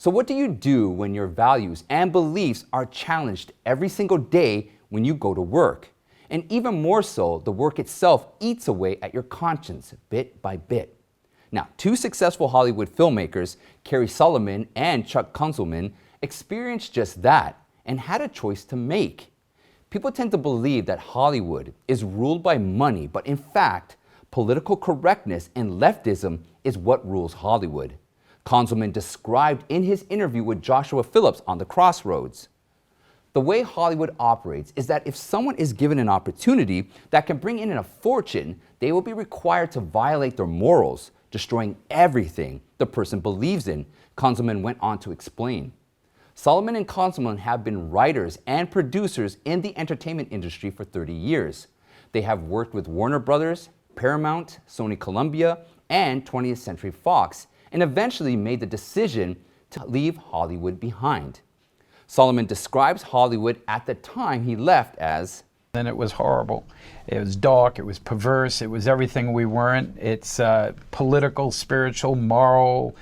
So what do you do when your values and beliefs are challenged every single day when you go to work? And even more so, the work itself eats away at your conscience bit by bit. Now, two successful Hollywood filmmakers, Kerry Solomon and Chuck Konzelman, experienced just that and had a choice to make. People tend to believe that Hollywood is ruled by money, but in fact, political correctness and leftism is what rules Hollywood. Konzelman described in his interview with Joshua Phillips on The Crossroads. The way Hollywood operates is that if someone is given an opportunity that can bring in a fortune, they will be required to violate their morals, destroying everything the person believes in, Konzelman went on to explain. Solomon and Konzelman have been writers and producers in the entertainment industry for 30 years. They have worked with Warner Brothers, Paramount, Sony Columbia, and 20th Century Fox, and eventually made the decision to leave Hollywood behind. Solomon describes Hollywood at the time he left as, and it was horrible. It was dark, it was perverse, it was everything we weren't. It's political, spiritual, moral,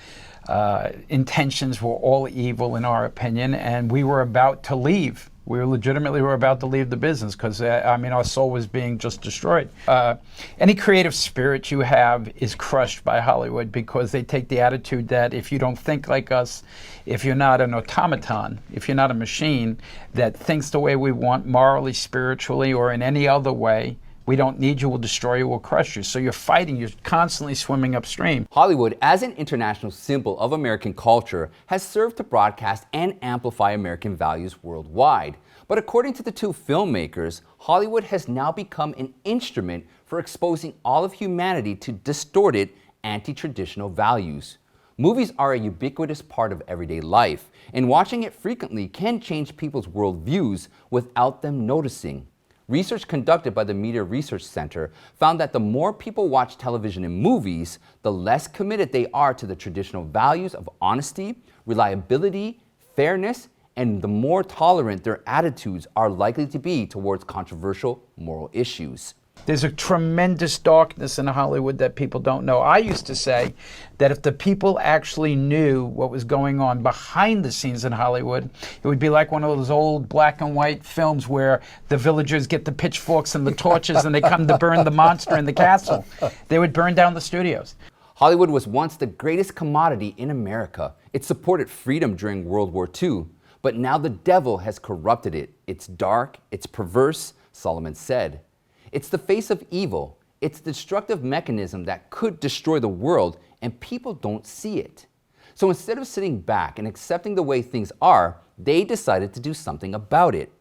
intentions were all evil in our opinion, and we were about to leave. We were about to leave the business because, our soul was being just destroyed. Any creative spirit you have is crushed by Hollywood because they take the attitude that if you don't think like us, if you're not an automaton, if you're not a machine that thinks the way we want morally, spiritually, or in any other way, we don't need you, we'll destroy you, we'll crush you. So you're fighting, you're constantly swimming upstream. Hollywood, as an international symbol of American culture, has served to broadcast and amplify American values worldwide. But according to the two filmmakers, Hollywood has now become an instrument for exposing all of humanity to distorted, anti-traditional values. Movies are a ubiquitous part of everyday life, and watching it frequently can change people's worldviews without them noticing. Research conducted by the Media Research Center found that the more people watch television and movies, the less committed they are to the traditional values of honesty, reliability, fairness, and the more tolerant their attitudes are likely to be towards controversial moral issues. There's a tremendous darkness in Hollywood that people don't know. I used to say that if the people actually knew what was going on behind the scenes in Hollywood, it would be like one of those old black and white films where the villagers get the pitchforks and the torches and they come to burn the monster in the castle. They would burn down the studios. Hollywood was once the greatest commodity in America. It supported freedom during World War II, but now the devil has corrupted it. It's dark, it's perverse, Solomon said. It's the face of evil. It's the destructive mechanism that could destroy the world, and people don't see it. So instead of sitting back and accepting the way things are, they decided to do something about it.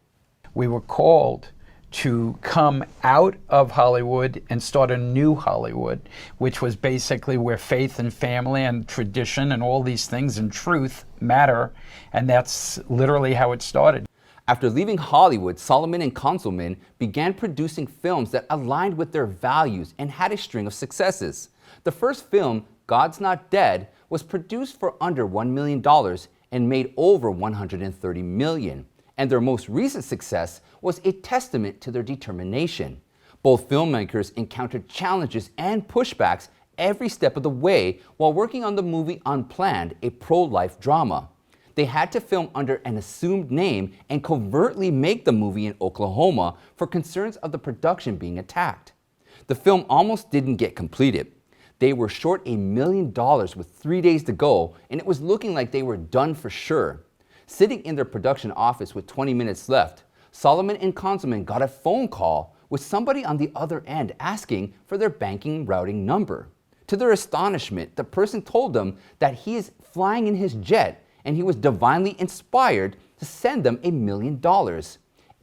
We were called to come out of Hollywood and start a new Hollywood, which was basically where faith and family and tradition and all these things and truth matter, and that's literally how it started. After leaving Hollywood, Solomon and Konzelman began producing films that aligned with their values and had a string of successes. The first film, God's Not Dead, was produced for under $1 million and made over $130 million. And their most recent success was a testament to their determination. Both filmmakers encountered challenges and pushbacks every step of the way while working on the movie Unplanned, a pro-life drama. They had to film under an assumed name and covertly make the movie in Oklahoma for concerns of the production being attacked. The film almost didn't get completed. They were short $1 million with 3 days to go, and it was looking like they were done for sure. Sitting in their production office with 20 minutes left, Solomon and Konzelman got a phone call with somebody on the other end asking for their banking routing number. To their astonishment, the person told them that he is flying in his jet and he was divinely inspired to send them $1 million.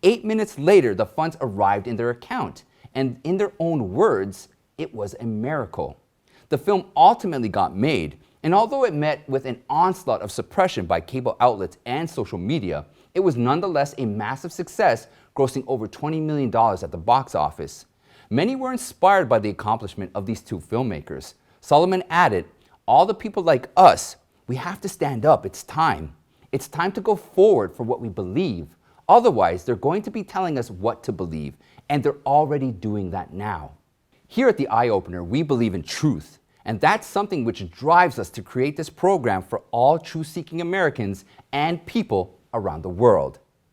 8 minutes later, the funds arrived in their account, and in their own words, it was a miracle. The film ultimately got made, and although it met with an onslaught of suppression by cable outlets and social media, it was nonetheless a massive success, grossing over $20 million at the box office. Many were inspired by the accomplishment of these two filmmakers. Solomon added, "All the people like us, we have to stand up. It's time. It's time to go forward for what we believe. Otherwise, they're going to be telling us what to believe, and they're already doing that now." Here at The Eye Opener, we believe in truth, And that's something which drives us to create this program for all truth-seeking Americans and people around the world.